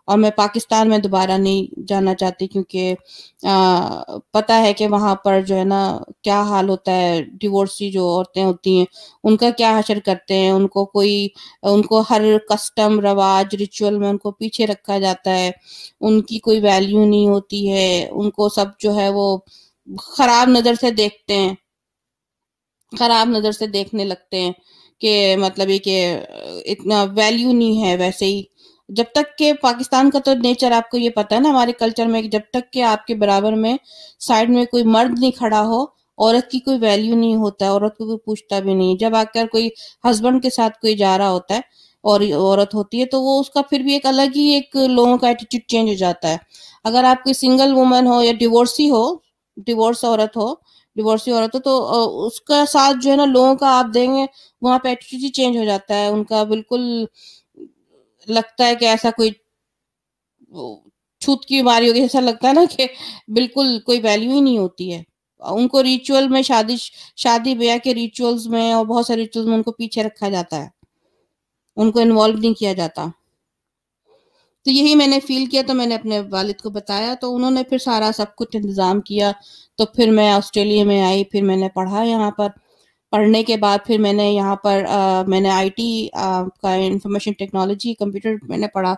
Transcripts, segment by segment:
और मैं पाकिस्तान में दोबारा नहीं जाना चाहती, क्योंकि पता है कि वहां पर जो है ना क्या हाल होता है। डिवोर्सी जो औरतें होती हैं उनका क्या हशर करते हैं, उनको हर कस्टम रवाज रिचुअल में उनको पीछे रखा जाता है, उनकी कोई वैल्यू नहीं होती है, उनको सब जो है वो खराब नजर से देखते हैं, खराब नजर से देखने लगते हैं कि मतलब ये कि इतना वैल्यू नहीं है। वैसे ही जब तक के पाकिस्तान का तो नेचर आपको ये पता है ना, हमारे कल्चर में कि जब तक के आपके बराबर में साइड में कोई मर्द नहीं खड़ा हो, औरत की कोई वैल्यू नहीं होता है, औरत को कोई पूछता भी नहीं। जब आकर कोई हस्बैंड के साथ कोई जा रहा होता है और औरत होती है तो वो उसका फिर भी एक अलग ही एक लोगों का एटीट्यूड चेंज हो जाता है। अगर आप कोई सिंगल वुमन हो या डिवोर्सी हो, डिवोर्स औरत हो डिवोर्सी औरत हो, तो उसका साथ जो है ना लोगों का आप देंगे वहां पे एटीट्यूड ही चेंज हो जाता है उनका। बिल्कुल लगता है कि ऐसा कोई वो छूत की बीमारी होगी, ऐसा लगता है ना कि बिल्कुल कोई वैल्यू ही नहीं होती है। उनको रिचुअल में शादी ब्याह के रिचुअल्स में और बहुत सारे रिचुअल्स में उनको पीछे रखा जाता है, उनको इन्वॉल्व नहीं किया जाता। तो यही मैंने फील किया, तो मैंने अपने वालिद को बताया, तो उन्होंने फिर सारा सब कुछ इंतजाम किया। तो फिर मैं ऑस्ट्रेलिया में आई, फिर मैंने पढ़ा यहाँ पर। पढ़ने के बाद फिर मैंने यहाँ पर मैंने आईटी का इंफॉर्मेशन टेक्नोलॉजी कंप्यूटर मैंने पढ़ा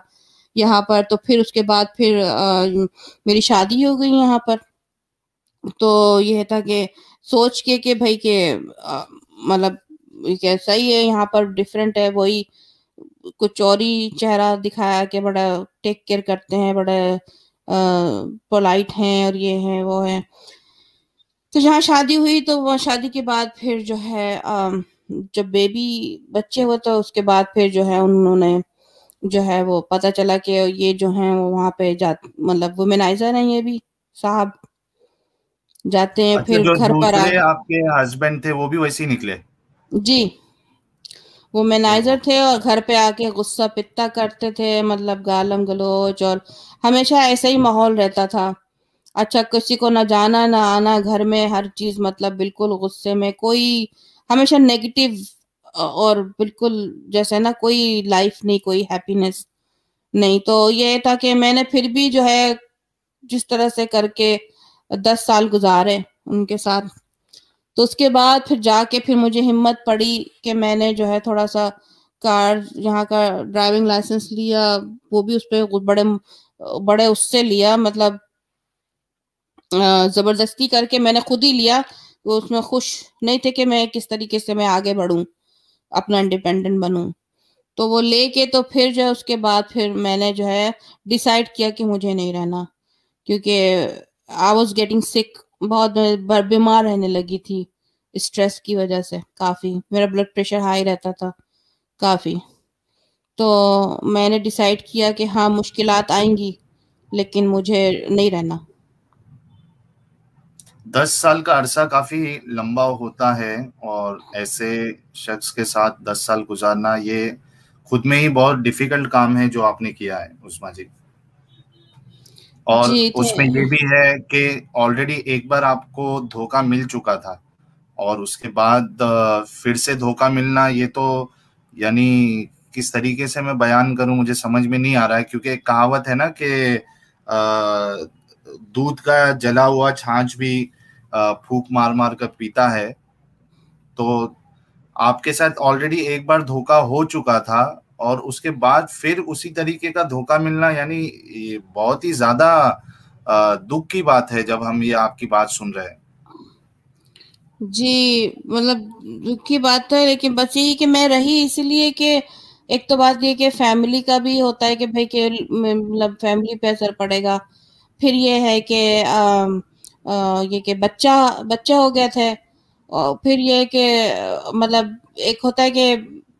यहाँ पर। तो फिर उसके बाद फिर मेरी शादी हो गई यहाँ पर। तो ये था कि सोच के भाई के मतलब ये सही है, यहाँ पर डिफरेंट है, वही कुछ और ही चेहरा दिखाया कि बड़ा टेक केयर करते हैं, बड़ा पोलाइट हैं और ये हैं वो हैं। तो जहाँ शादी हुई तो वहाँ शादी के बाद फिर जो है जब बेबी बच्चे हुए तो उसके बाद फिर जो है उन्होंने जो है वो पता चला कि ये जो है वो वहाँ पे जा मतलब वुमेनाइजर हैं ये भी साहब, जाते हैं अच्छा, फिर जो घर पर आ। दूसरे आपके हस्बैंड थे वो भी वैसे ही निकले? जी, वो मैनेजर ओहो। थे और घर पे आके गुस्सा पित्ता करते थे, मतलब गालम गलोच, और हमेशा ऐसा ही माहौल रहता था। अच्छा, किसी को ना जाना ना आना, घर में हर चीज मतलब बिल्कुल गुस्से में, कोई हमेशा नेगेटिव, और बिल्कुल जैसे ना कोई लाइफ नहीं, कोई हैप्पीनेस नहीं। तो ये था कि मैंने फिर भी जो है जिस तरह से करके 10 साल गुजारे उनके साथ। तो उसके बाद फिर जाके फिर मुझे हिम्मत पड़ी कि मैंने जो है थोड़ा सा कार यहाँ का ड्राइविंग लाइसेंस लिया। वो भी उस पे बड़े बड़े उससे लिया, मतलब जबरदस्ती करके मैंने खुद ही लिया। वो उसमें खुश नहीं थे कि मैं किस तरीके से मैं आगे बढ़ूं, अपना इंडिपेंडेंट बनूं। तो वो लेके तो फिर जो है उसके बाद फिर मैंने जो है डिसाइड किया कि मुझे नहीं रहना, क्योंकि आई वॉज गेटिंग सिक, बहुत बीमार रहने लगी थी स्ट्रेस की वजह से। काफी मेरा ब्लड प्रेशर हाई रहता था काफी। तो मैंने डिसाइड किया कि हाँ मुश्किलात आएंगी, लेकिन मुझे नहीं रहना। 10 साल का अरसा काफी लंबा होता है, और ऐसे शख्स के साथ 10 साल गुजारना ये खुद में ही बहुत डिफिकल्ट काम है जो आपने किया है उस्मा जी। और जी तो उसमें ये भी है कि ऑलरेडी एक बार आपको धोखा मिल चुका था, और उसके बाद फिर से धोखा मिलना, ये तो यानी किस तरीके से मैं बयान करूं मुझे समझ में नहीं आ रहा है। क्योंकि एक कहावत है ना कि दूध का जला हुआ छाछ भी फूंक मार मार कर पीता है। तो आपके साथ ऑलरेडी एक बार धोखा हो चुका था, और उसके बाद फिर उसी तरीके का धोखा मिलना, यानी ये बहुत ही ज्यादा दुख की बात है जब हम ये आपकी बात सुन रहे हैं। जी, मतलब दुख की बात तो है, लेकिन बस यही कि मैं रही इसलिए कि एक तो बात ये कि फैमिली का भी होता है कि भाई के मतलब फैमिली पे असर पड़ेगा। फिर ये है कि ये कि बच्चा बच्चा हो गया थे। और फिर ये है कि मतलब एक होता है कि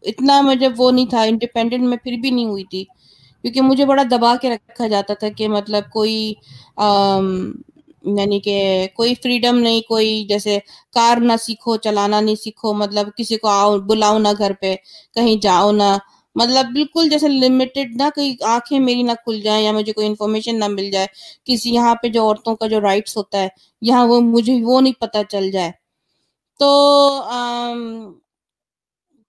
इतना मुझे वो नहीं था, इंडिपेंडेंट में फिर भी नहीं हुई थी, क्योंकि मुझे बड़ा दबा के रखा जाता था कि मतलब कोई यानी कि कोई फ्रीडम नहीं, कोई जैसे कार ना सीखो, चलाना नहीं सीखो, मतलब किसी को आओ बुलाओ ना घर पे, कहीं जाओ ना, मतलब बिल्कुल जैसे लिमिटेड ना, कहीं आंखें मेरी ना खुल जाए या मुझे कोई इन्फॉर्मेशन ना मिल जाए किसी, यहाँ पे जो औरतों का जो राइट्स होता है यहाँ वो मुझे वो नहीं पता चल जाए। तो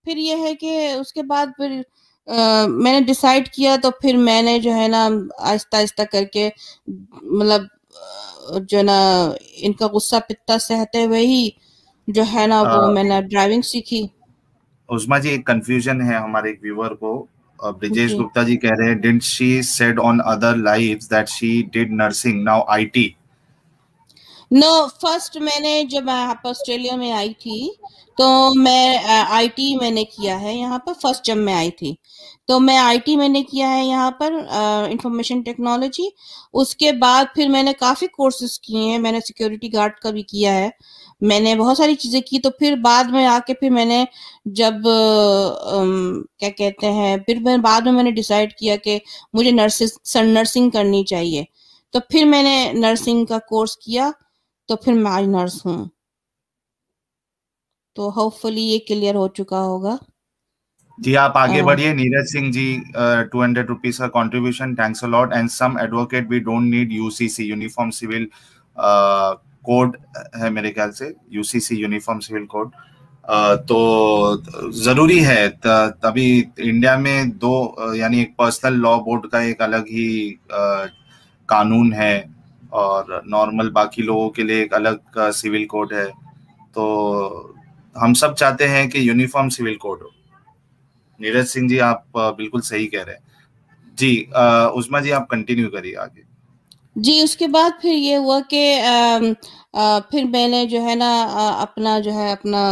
फिर ये है कि उसके बाद फिर मैंने डिसाइड किया तो फिर मैंने जो है ना आहिस्ता-आहिस्ता करके मतलब जो है ना इनका गुस्सा पित्ता सहते हुए ही जो है ना वो मैंने ड्राइविंग सीखी। उस्मा जी, एक कंफ्यूजन है हमारे एक व्यूअर को। ब्रिजेश जी। गुप्ता जी कह रहे हैं, didn't she said on other lives that she did nursing, now IT? No, first मैंने जब मैं यहाँ पर ऑस्ट्रेलिया में आई थी तो मैं आईटी मैंने किया है यहाँ पर। फर्स्ट जब मैं आई थी तो मैं आईटी मैंने किया है यहाँ पर, इंफॉर्मेशन टेक्नोलॉजी। उसके बाद फिर मैंने काफ़ी कोर्सेज किए हैं, मैंने सिक्योरिटी गार्ड का भी किया है, मैंने बहुत सारी चीज़ें की। तो फिर बाद में आके फिर मैंने जब क्या कहते हैं, फिर मैं बाद में मैंने डिसाइड किया कि मुझे नर्सिंग करनी चाहिए। तो फिर मैंने नर्सिंग का कोर्स किया, तो फिर मैं आज नर्स हूँ। तो होपफुली ये क्लियर हो चुका होगा। जी, आप आगे अ, बढ़िए। नीरज सिंह जी, 200 रुपीज का contribution, thanks a lot. And some advocate we don't need UCC, uniform civil code है मेरे ख्याल से, यूसीसी यूनिफॉर्म सिविल कोड। तो जरूरी है। तभी इंडिया में दो यानी एक पर्सनल लॉ बोर्ड का एक अलग ही कानून है, और नॉर्मल बाकी लोगों के लिए एक अलग सिविल कोड है। तो हम सब चाहते हैं कि यूनिफॉर्म सिविल कोड हो। नीरज सिंह जी, आप बिल्कुल सही कह रहे हैं जी। उस्मा जी, आप कंटिन्यू करिए आगे। जी, उसके बाद फिर ये हुआ कि फिर मैंने जो है ना अपना जो है अपना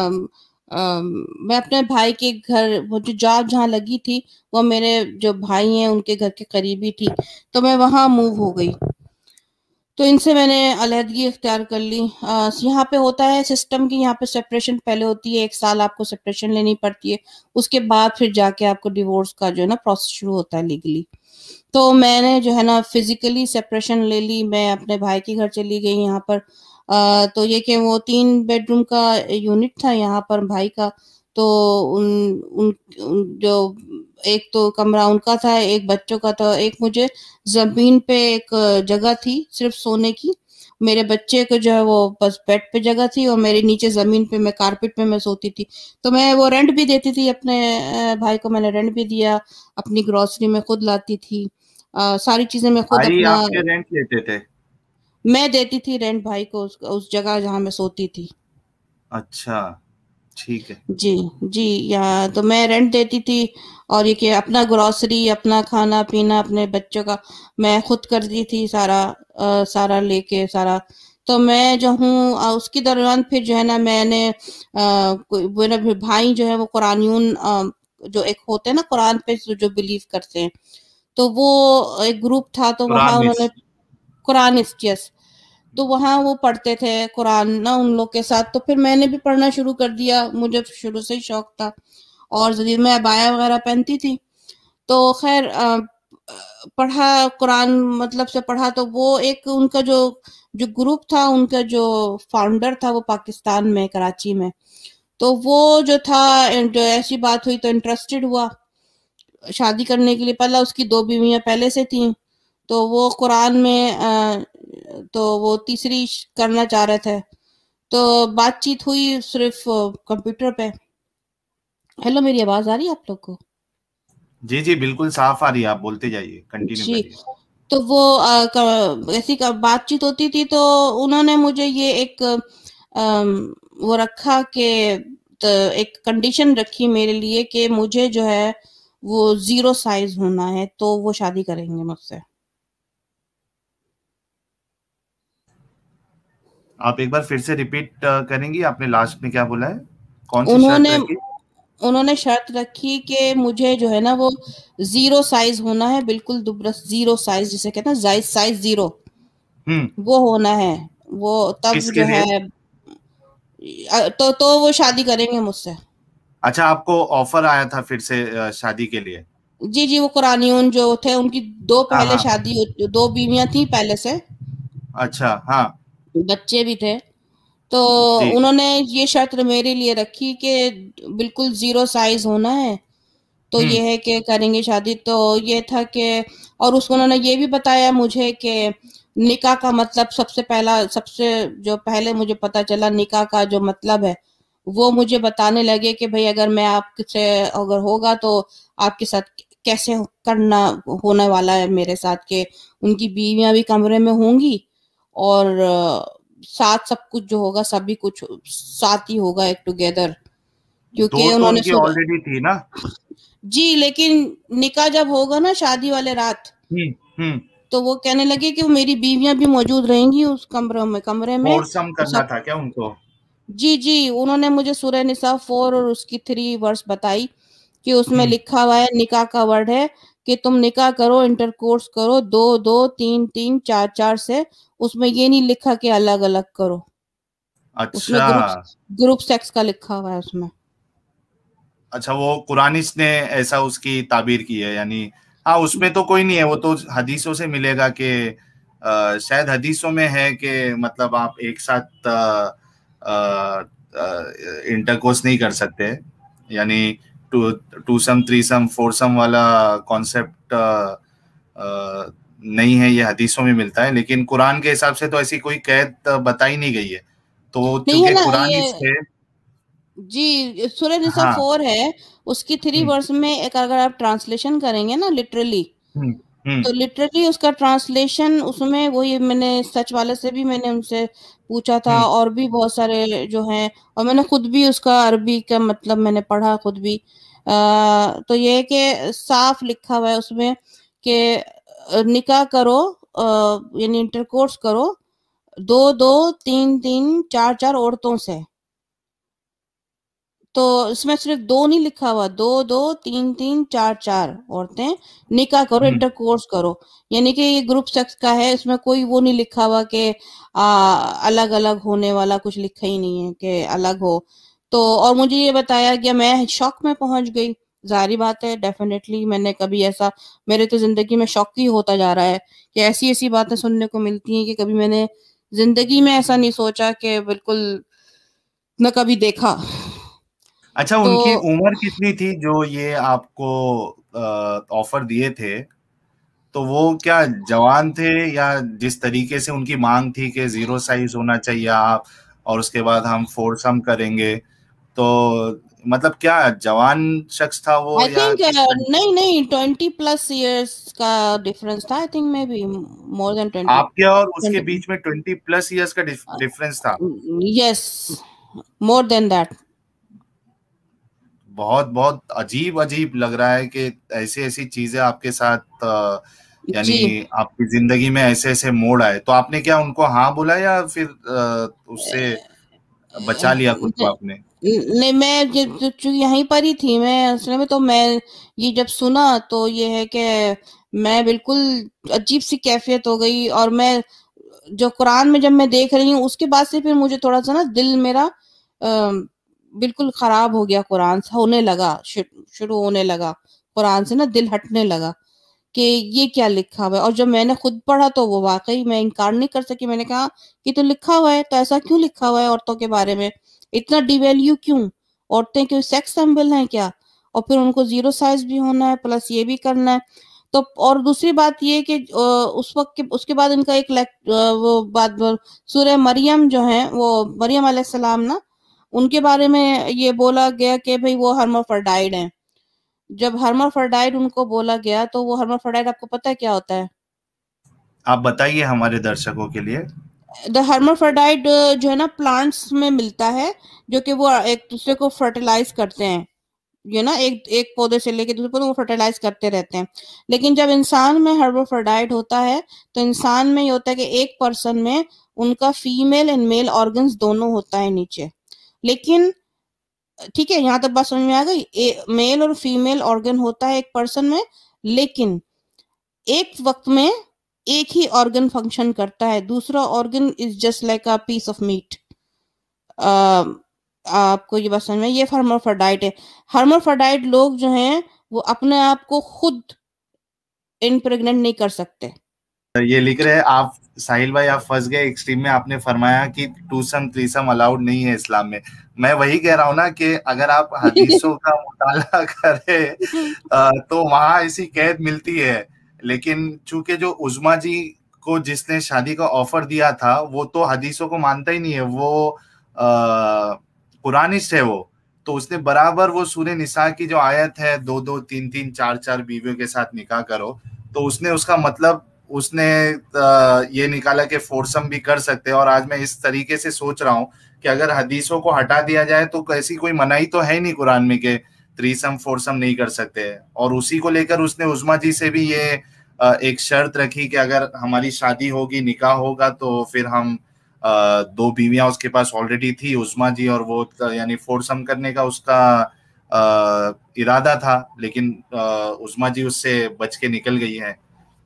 मैं अपने भाई के घर, वो जो जॉब जहाँ लगी थी, वो मेरे जो भाई हैं उनके घर के करीब ही थी, तो मैं वहाँ मूव हो गई। तो इनसे मैंने अलहदगी इख्तियार कर ली। यहाँ पे होता है सिस्टम की, यहाँ पे सेपरेशन पहले होती है, 1 साल आपको सेपरेशन लेनी पड़ती है, उसके बाद फिर जाके आपको डिवोर्स का जो है ना प्रोसेस शुरू होता है लीगली। तो मैंने जो है ना फिजिकली सेपरेशन ले ली, मैं अपने भाई के घर चली गई यहाँ पर। तो ये कि वो 3 बेडरूम का यूनिट था यहाँ पर भाई का। तो उन उन उन जो एक तो कमरा उनका था, एक बच्चों का था, एक मुझे ज़मीन पे एक जगह थी सिर्फ़ सोने की। मेरे बच्चे को जो है वो बस बेड पे जगह थी, और मेरे नीचे ज़मीन पे मैं कारपेट पे मैं सोती थी। तो मैं वो रेंट भी देती थी अपने भाई को, मैंने रेंट भी दिया, अपनी ग्रोसरी मैं खुद लाती थी, सारी चीज़ें मैं खुद भाई अपना आपके रेंट लेते थे? मैं देती थी रेंट भाई को, उस जगह जहाँ मैं सोती थी। अच्छा, ठीक है। जी, जी, या तो मैं रेंट देती थी, और ये कि अपना ग्रोसरी, अपना खाना-पीना, अपने बच्चों का मैं खुद करती थी सारा, सारा लेके सारा। तो मैं जो हूँ उसके दौरान फिर जो है ना मैंने कोई मेरा भी भाई जो है वो कुरानियून जो एक होते हैं ना कुरान पे जो बिलीव करते हैं, तो वो एक ग्रुप था, तो वहाँ कुरान उन्होंने कुरानिस्ट, यस। तो वहाँ वो पढ़ते थे कुरान ना उन लोग के साथ, तो फिर मैंने भी पढ़ना शुरू कर दिया, मुझे शुरू से ही शौक था। और जब मैं अबाया वगैरह पहनती थी, तो खैर पढ़ा कुरान, मतलब से पढ़ा। तो वो एक उनका जो जो ग्रुप था, उनका जो फाउंडर था वो पाकिस्तान में कराची में। तो वो जो था, जो ऐसी बात हुई तो इंटरेस्टेड हुआ शादी करने के लिए। पहला उसकी 2 बीवियाँ पहले से थीं, तो वो कुरान में तो वो तीसरी करना चाह रहे थे। तो बातचीत हुई सिर्फ कंप्यूटर पे। हेलो, मेरी आवाज आ रही है आप लोग को? जी जी, बिल्कुल साफ आ रही है, आप बोलते जाइए, कंटिन्यू जी। करिए। तो वो ऐसी बातचीत होती थी, तो उन्होंने मुझे ये एक वो रखा कि एक कंडीशन रखी मेरे लिए कि मुझे जो है वो 0 साइज होना है, तो वो शादी करेंगे मुझसे। आप एक बार फिर से रिपीट करेंगी, आपने लास्ट में क्या बोला है? कौन सी शर्त उन्होंने रखी? उन्होंने शर्त रखी कि मुझे जो है ना वो 0 साइज होना है, बिल्कुल दुबला 0 साइज, जिसे कहते हैं साइज साइज 0, हम्म। वो होना है। वो तब किसके जो लिए? है तो वो शादी करेंगे मुझसे। अच्छा, आपको ऑफर आया था फिर से शादी के लिए? जी, जी, वो कुरानियों जो थे उनकी 2 हाँ पहले हाँ। शादी 2 बीवियाँ थी पहले से, अच्छा, हाँ। बच्चे भी थे। तो जी। उन्होंने ये शर्त मेरे लिए रखी कि बिल्कुल 0 साइज होना है, तो हम्म। ये है कि करेंगे शादी। तो ये था कि और उसको उन्होंने ये भी बताया मुझे कि निकाह का मतलब सबसे पहला, सबसे जो पहले मुझे पता चला निकाह का जो मतलब है, वो मुझे बताने लगे कि भाई अगर मैं आपसे अगर होगा तो आपके साथ कैसे करना होने वाला है मेरे साथ, के उनकी बीवियां भी कमरे में होंगी और साथ सब कुछ जो होगा सभी कुछ साथ ही होगा एक टुगेदर, दो क्योंकि तो उन्होंने उनकी सुबह। ऑलरेडी थी ना। जी, लेकिन निकाह जब होगा ना शादी वाले रात, हम्म। हम्म। तो वो कहने लगे कि वो मेरी बीवियां भी मौजूद रहेंगी उस कमरे में फोरसम और करना सब। था क्या उनको? जी जी, उन्होंने मुझे सूरह निसा 4 और उसकी 3 वर्स बताई कि उसमें हम्म। लिखा हुआ है, निकाह का वर्ड है कि तुम निकाह करो, इंटरकोर्स करो, दो दो तीन तीन चार चार से। उसमें ये नहीं लिखा कि अलग अलग करो। उसमें अच्छा। ग्रुप सेक्स का लिखा हुआ है उसमें। अच्छा, वो कुरानिस ने ऐसा उसकी ताबीर की है यानी। हाँ, उसमें तो कोई नहीं है, वो तो हदीसों से मिलेगा कि शायद हदीसों में है कि मतलब आप एक साथ इंटरकोर्स नहीं कर सकते, यानी two two sum three sum four sum वाला कॉन्सेप्ट नहीं है, ये हदीसों में मिलता है, लेकिन कुरान के हिसाब से तो ऐसी कोई कैद बताई नहीं गई है। तो नहीं है चूंकि ना ये। कुरानिस थे। जी, सूरह निसा हाँ। 4 है, उसकी 3 हम्म। वर्स में एक अगर आप ट्रांसलेशन करेंगे ना लिटरली, हम्म। हम्म। तो लिटरली उसका ट्रांसलेशन उसमें वही, मैंने सच वाले से भी मैंने उनसे पूछा था हम्म। और भी बहुत सारे जो हैं, और मैंने खुद भी उसका अरबी का मतलब मैंने पढ़ा खुद भी। तो ये है कि साफ लिखा हुआ है उसमें कि निकाह करो, यानी इंटरकोर्स करो दो दो तीन तीन चार चार औरतों से। तो इसमें सिर्फ दो नहीं लिखा हुआ, दो दो तीन तीन चार चार औरतें निकाह करो, हम्म। इंटरकोर्स करो। यानी कि ये ग्रुप सेक्स का है, इसमें कोई वो नहीं लिखा हुआ कि अलग अलग होने वाला, कुछ लिखा ही नहीं है कि अलग हो। तो और मुझे ये बताया गया, मैं शौक में पहुंच गई। जाहिर बात है, डेफिनेटली मैंने कभी ऐसा, मेरे तो जिंदगी में शौक ही होता जा रहा है कि ऐसी ऐसी बातें सुनने को मिलती हैं कि कभी मैंने जिंदगी में ऐसा नहीं सोचा कि बिल्कुल न कभी देखा। अच्छा, तो उनकी उम्र कितनी थी जो ये आपको ऑफर दिए थे? तो वो क्या जवान थे, या जिस तरीके से उनकी मांग थी कि जीरो साइज होना चाहिए आप, और उसके बाद हम फोरसम करेंगे, तो मतलब क्या जवान शख्स था वो आई या थिंक किस तरह? नहीं नहीं, 20+ ईयर्स का डिफरेंस था, I think may be more than 20। आपके और उसके बीच में 20+ ईयर्स का डिफरेंस था? Yes, more than that. बहुत बहुत अजीब अजीब लग रहा है कि ऐसी ऐसी चीजें आपके साथ यानी जी। आपकी जिंदगी में ऐसे ऐसे मोड़ आए, तो आपने क्या उनको हाँ बोला या फिर उससे बचा लिया खुद को आपने? नहीं, मैं चूंकि यहीं पर ही थी मैं असल में, तो मैं ये जब सुना तो ये है कि मैं बिल्कुल अजीब सी कैफियत हो गई। और मैं जो कुरान में जब मैं देख रही हूँ उसके बाद से फिर मुझे थोड़ा सा ना दिल मेरा बिल्कुल खराब हो गया, कुरान से होने लगा, शुरू होने लगा, कुरान से ना दिल हटने लगा कि ये क्या लिखा हुआ है। और जब मैंने खुद पढ़ा तो वो वाकई मैं इनकार नहीं कर सकी, मैंने कहा कि तो लिखा हुआ है, तो ऐसा क्यों लिखा हुआ है औरतों के बारे में, इतना डिवैल्यू क्यों? औरतें कोई सेक्स सिंबल हैं क्या? और फिर उनको जीरो साइज भी होना है, प्लस ये भी करना है। तो और दूसरी बात ये कि उस वक्त के उसके बाद इनका एक वो बात सूरह मरियम जो है, वो मरियम अलैहिस्सलाम ना, उनके बारे में ये बोला गया कि भाई वो हर्माफ्रोडाइट हैं। जब हर्माफ्रोडाइट उनको बोला गया तो वो हर्माफ्रोडाइट आपको पता है क्या होता है? आप बताइए हमारे दर्शकों के लिए। द हर्माफ्रोडाइट जो है ना प्लांट्स में मिलता है, जो कि वो एक दूसरे को फर्टिलाइज करते हैं। ये ना एक एक पौधे से लेके दूसरे पौधे को फर्टिलाइज करते रहते हैं। लेकिन जब इंसान में हर्माफ्रोडाइट होता है, तो इंसान में ये होता है कि एक पर्सन में उनका फीमेल एंड मेल ऑर्गन्स दोनों होता है नीचे। लेकिन ठीक है, यहाँ तक बात समझ में आ गई, मेल और फीमेल ऑर्गन होता है एक पर्सन में। लेकिन एक वक्त में एक ही ऑर्गन फंक्शन करता है, दूसरा organ is just like a piece of meat. आपको ये बात समझ में, ये हर्माफ्रोडाइट है। हर्माफ्रोडाइट लोग जो हैं वो अपने आप को खुद इम्प्रेग्नेंट नहीं कर सकते। ये लिख रहे हैं आप, साहिल भाई, आप फंस गए एक्सट्रीम में। आपने फरमाया कि टूसम थ्रीसम अलाउड नहीं है इस्लाम में। मैं वही कह रहा हूँ ना कि अगर आप हदीसों का मुताला करें तो वहां ऐसी कैद मिलती है। लेकिन चूंकि जो उजमा जी को जिसने शादी का ऑफर दिया था वो तो हदीसों को मानता ही नहीं है, वो कुरानिस्ट है वो, तो उसने बराबर वो सूरह निसा की जो आयत है, दो दो तीन तीन चार चार बीवियों के साथ निकाह करो, तो उसने उसका मतलब उसने ये निकाला कि फोरसम भी कर सकते हैं। और आज मैं इस तरीके से सोच रहा हूँ कि अगर हदीसों को हटा दिया जाए तो ऐसी कोई मनाही तो है नहीं कुरान में कि थ्रीसम फोरसम नहीं कर सकते। और उसी को लेकर उसने उस्मा जी से भी ये एक शर्त रखी कि अगर हमारी शादी होगी, निकाह होगा, तो फिर हम दो बीवियां उसके पास ऑलरेडी थी, उस्मा जी और वो, यानी फोरसम करने का उसका इरादा था, लेकिन उस्मा जी उससे बच के निकल गई है।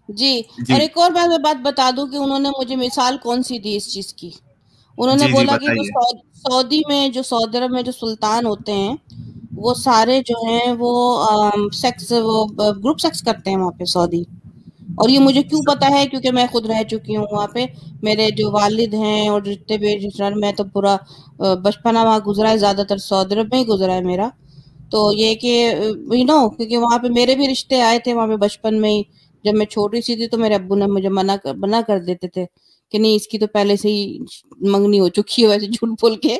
जी। और जी एक और मैं बात बता दूं कि उन्होंने मुझे मिसाल कौन सी दी इस चीज की। उन्होंने जी जी बोला कि जो बताइए। सऊदी में, जो सऊदी अरब में जो सुल्तान होते हैं, वो सारे जो हैं वो सेक्स, वो ग्रुप सेक्स करते हैं वहां पे सऊदी। और ये मुझे क्यों पता है, क्योंकि मैं खुद रह चुकी हूँ वहां पे। मेरे जो वालिद हैं और जितने भी रिश्तेदार, मैं तो पूरा बचपना वहां गुजरा है, ज्यादातर सऊदी अरब में ही गुजरा है मेरा। तो ये कि क्योंकि वहां पे मेरे भी रिश्ते आए थे वहां पे बचपन में ही। जब मैं छोटी सी थी तो मेरे अब्बू ने मुझे मना कर देते थे कि नहीं, इसकी तो पहले से ही मंगनी हो चुकी है, वैसे झूठ बोल के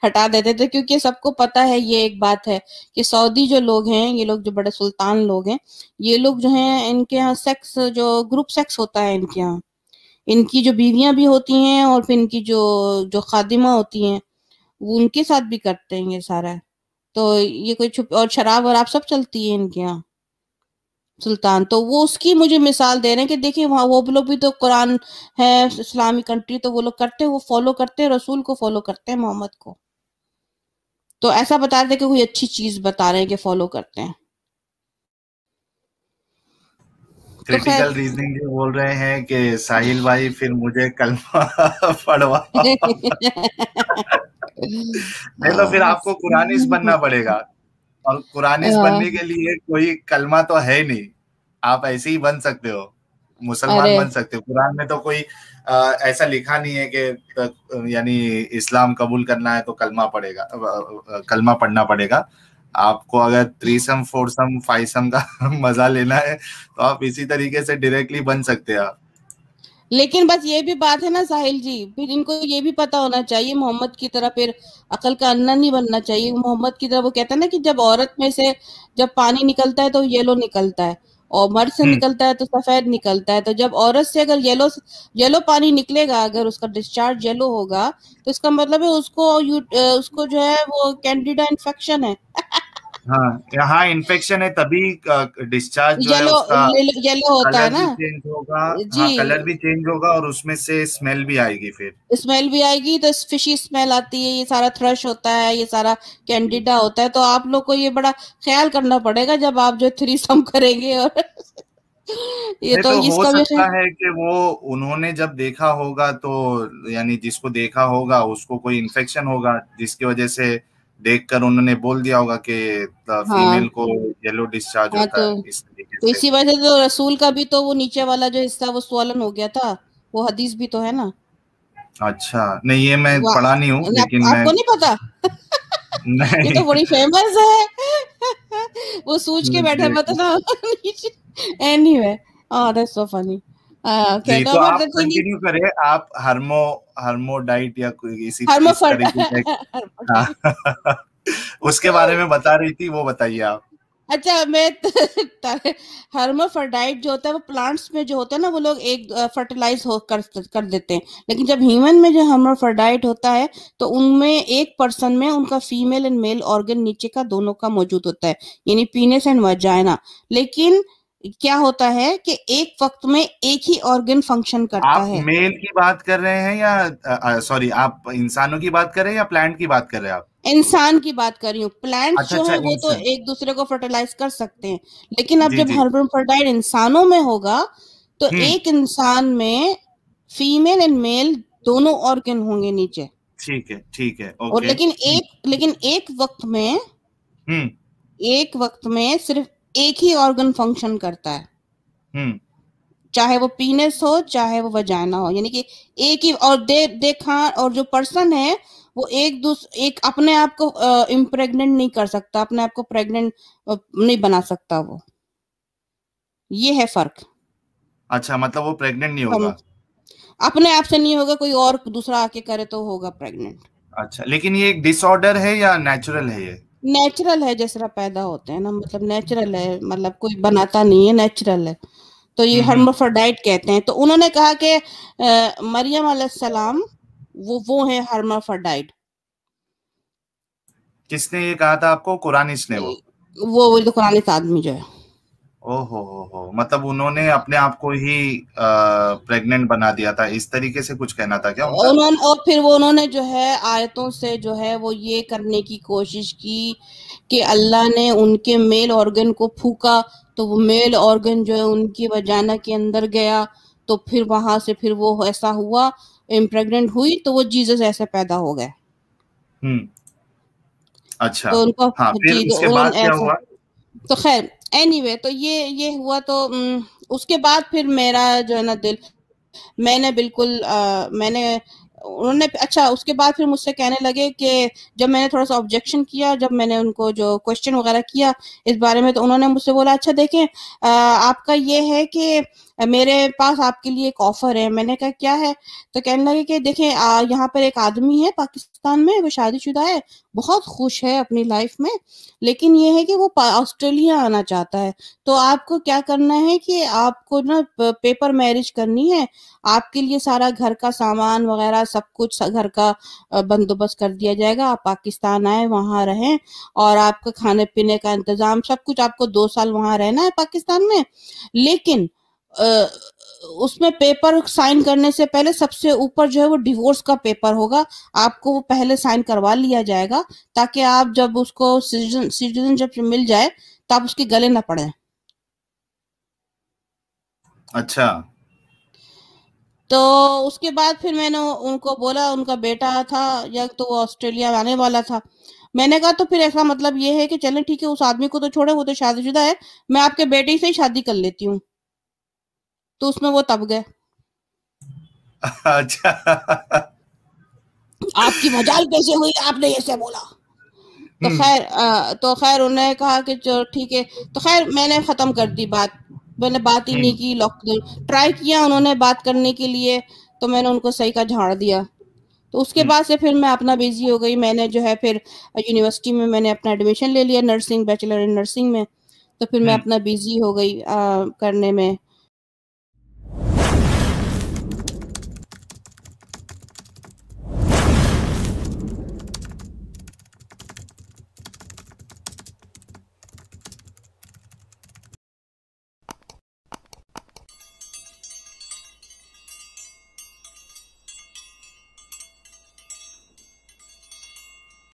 हटा देते थे। क्योंकि सबको पता है, ये एक बात है कि सऊदी जो लोग हैं, ये लोग जो बड़े सुल्तान लोग हैं, ये लोग जो हैं, इनके यहाँ सेक्स, जो ग्रुप सेक्स होता है इनके यहाँ, इनकी जो बीवियां भी होती हैं और फिर इनकी जो जो खादिमा होती हैं, वो उनके साथ भी करते हैं ये सारा। तो ये कोई छुप, और शराब और आप सब चलती है इनके यहाँ सुल्तान। तो वो उसकी मुझे मिसाल दे रहे हैं कि देखिए वहाँ वो लोग भी तो कुरान है, इस्लामी कंट्री, तो वो लोग करते हैं, वो फॉलो करते हैं, रसूल को फॉलो करते हैं, मोहम्मद को। तो ऐसा बता रहे थे कि कोई अच्छी चीज बता रहे हैं कि फॉलो करते हैं। तो खैर क्रिटिकल रीजनिंग ये बोल रहे हैं कि साहिल भाई फिर मुझे कलमा पढ़वा। नहीं तो फिर हाँ, आपको कुरानिस बनना पड़ेगा, और कुरानिस हाँ, बनने के लिए कोई कलमा तो है नहीं। आप ऐसे ही बन सकते हो, मुसलमान अरे बन सकते हो। कुरान में तो कोई ऐसा लिखा नहीं है कि यानी इस्लाम कबूल करना है तो कलमा पड़ेगा, कलमा पढ़ना पड़ेगा। आपको अगर थ्रीसम फोरसम फाइसम का मजा लेना है तो आप इसी तरीके से डायरेक्टली बन सकते हैं आप। लेकिन बस ये भी बात है ना साहिल जी, फिर इनको ये भी पता होना चाहिए मोहम्मद की तरह, फिर अकल का अन्ना नहीं बनना चाहिए मोहम्मद की तरह। वो कहता है ना कि जब औरत में से जब पानी निकलता है तो येलो निकलता है, और मर्द से हम्म। निकलता है तो सफेद निकलता है। तो जब औरत से अगर येलो येलो पानी निकलेगा, अगर उसका डिस्चार्ज येलो होगा, तो इसका मतलब है उसको जो है वो कैंडिडा इन्फेक्शन है। हाँ, यहाँ इन्फेक्शन है तभी डिस्चार्ज जो है येलो उसका येलो होता है कलर ना। भी चेंज होगा। जी, हाँ, कलर भी चेंज होगा और उसमें से स्मेल भी आएगी फिर। स्मेल भी आएगी, तो फिशी स्मेल आती है, ये सारा थ्रश होता है, ये सारा कैंडिडा होता है। तो आप लोग को ये बड़ा ख्याल करना पड़ेगा जब आप जो थ्रीसम करेंगे। और ये नहीं तो तो हो इसका भी सकता है कि वो उन्होंने जब देखा होगा तो, यानी जिसको देखा होगा उसको कोई इन्फेक्शन होगा, जिसकी वजह से देखकर उन्होंने बोल दिया होगा कि हाँ, फीमेल को येलो डिस्चार्ज हाँ, होता है, इस तरीके तो से। इसी वजह से तो रसूल का भी तो वो नीचे वाला जो हिस्सा वो स्वॉलन हो गया था। वो हदीस भी तो है ना। अच्छा, नहीं ये मैं पढ़ा नहीं हूँ, लेकिन मैं आपको नहीं पता? ये नहीं। तो बड़ी फेमस है। वो सोच के बैठे पता ना। Anyway, that's so funny. जी, कहता तो बट आप द थिंग इज, कंटिन्यू करें, आप हर्मोडाइट या कोई इस हर्माफर्ड तरीके का हर्माफर्ड हाँ। उसके बारे में बता रही थी, वो बताइए आप। अच्छा, हर्माफर्डाइट जो होता है वो प्लांट्स में जो होता है ना, वो लोग एक फर्टिलाइज हो कर देते हैं। लेकिन जब ह्यूमन में जो हर्माफर्डाइट होता है, तो उनमें एक पर्सन में उनका फीमेल एंड मेल ऑर्गन नीचे का दोनों का मौजूद होता है, यानी पीनिस एंड वजाइना। लेकिन क्या होता है कि एक वक्त में एक ही ऑर्गन फंक्शन करता आप है। मेल की बात कर रहे हैं या सॉरी, आप इंसानों की बात कर रहे हैं या प्लांट की बात कर रहे हैं आप? इंसान की बात कर रही हूँ। प्लांट्स अच्छा जो अच्छा, है वो तो इंसान। एक दूसरे को फर्टिलाइज कर सकते हैं, लेकिन अब जी जब जी। हर्माफ्रोडाइट इंसानों में होगा, तो हम्म। एक इंसान में फीमेल एंड मेल दोनों ऑर्गन होंगे नीचे। ठीक है ठीक है, और ओके। लेकिन हम्म एक वक्त में सिर्फ एक ही ऑर्गन फंक्शन करता है, हम्म। चाहे वो पीनस हो चाहे वो वजाना हो। यानी कि एक ही, और देखा, और जो पर्सन है वो एक अपने आप को इम्प्रेग्नेंट नहीं कर सकता, अपने आप को प्रेग्नेंट नहीं बना सकता वो। ये है फर्क। अच्छा, मतलब वो प्रेग्नेंट नहीं हम होगा। अपने आप से नहीं होगा, कोई और दूसरा आके करे तो होगा प्रेग्नेंट। अच्छा, लेकिन ये एक डिसऑर्डर है या नेचुरल है ये? नेचुरल है, जिस तरह पैदा होते हैं ना, मतलब नेचुरल है, मतलब कोई बनाता नहीं है, नेचुरल है। तो ये हम्म। हर्माफ्रोडाइट कहते हैं। तो उन्होंने कहा कि मरियम अलैहिस्सलाम वो है हर्माफ्रोडाइट। किसने ये कहा था आपको, कुरानिस्ट ने वो? वो तो कुरानिक आदमी जो है। हो, मतलब उन्होंने अपने आप को ही प्रेग्नेंट बना दिया था, इस तरीके से कुछ कहना था क्या उनका? उन्होंने, और फिर वो उन्होंने जो है आयतों से जो है वो ये करने की कोशिश की कि अल्लाह ने उनके मेल ऑर्गन को फूका, तो वो मेल ऑर्गन जो है उनकी वजाना के अंदर गया, तो फिर वहां से फिर वो ऐसा हुआ, इम्प्रेग्नेंट हुई, तो वो जीसस ऐसे पैदा हो गए। हम्म। अच्छा। तो उनको, हाँ, फिर जी, तो उसके बाद उन्होंने क्या ऐसा, हुआ? तो खैर एनीवे, तो ये हुआ। तो उसके बाद फिर मेरा जो है ना दिल, मैंने बिल्कुल मैंने, उन्होंने, अच्छा उसके बाद फिर मुझसे कहने लगे कि जब मैंने थोड़ा सा ऑब्जेक्शन किया, जब मैंने उनको जो क्वेश्चन वगैरह किया इस बारे में, तो उन्होंने मुझसे बोला, अच्छा देखें, आपका ये है कि मेरे पास आपके लिए एक ऑफर है। मैंने कहा क्या है? तो कहने लगे कि देखें, यहाँ पर एक आदमी है पाकिस्तान में, वो शादीशुदा है, बहुत खुश है अपनी लाइफ में, लेकिन ये है कि वो ऑस्ट्रेलिया आना चाहता है। तो आपको क्या करना है कि आपको ना पेपर मैरिज करनी है, आपके लिए सारा घर का सामान वगैरह सब कुछ घर का बंदोबस्त कर दिया जाएगा, आप पाकिस्तान आए, वहां रहें, और आपका खाने पीने का इंतजाम सब कुछ, आपको 2 साल वहां रहना है पाकिस्तान में। लेकिन अ, उसमें पेपर साइन करने से पहले सबसे ऊपर जो है वो डिवोर्स का पेपर होगा, आपको वो पहले साइन करवा लिया जाएगा, ताकि आप जब उसको सिटीजनशिप मिल जाए तो आप उसके गले न पड़े। अच्छा। तो उसके बाद फिर मैंने उनको बोला, उनका बेटा था या तो वो ऑस्ट्रेलिया आने वाला था। मैंने कहा तो फिर ऐसा मतलब ये है कि चलें ठीक है, उस आदमी को तो छोड़े, वो तो शादीशुदा है, मैं आपके बेटे से ही शादी कर लेती हूँ। तो उसमें वो तब गए, अच्छा। आपकी मजाल कैसे हुई, आपने ऐसे बोला। हम्म। तो खैर उन्होंने कहा कि चलो ठीक है। तो खैर मैंने खत्म कर दी बात, मैंने बात ही नहीं हम्म। की। लॉक ट्राई किया उन्होंने बात करने के लिए, तो मैंने उनको सही का झाड़ दिया। तो उसके हम्म। बाद से फिर मैं अपना बिजी हो गई। मैंने जो है फिर यूनिवर्सिटी में मैंने अपना एडमिशन ले लिया, नर्सिंग, बैचलर इन नर्सिंग में। तो फिर मैं हम्म। अपना बिजी हो गई करने में।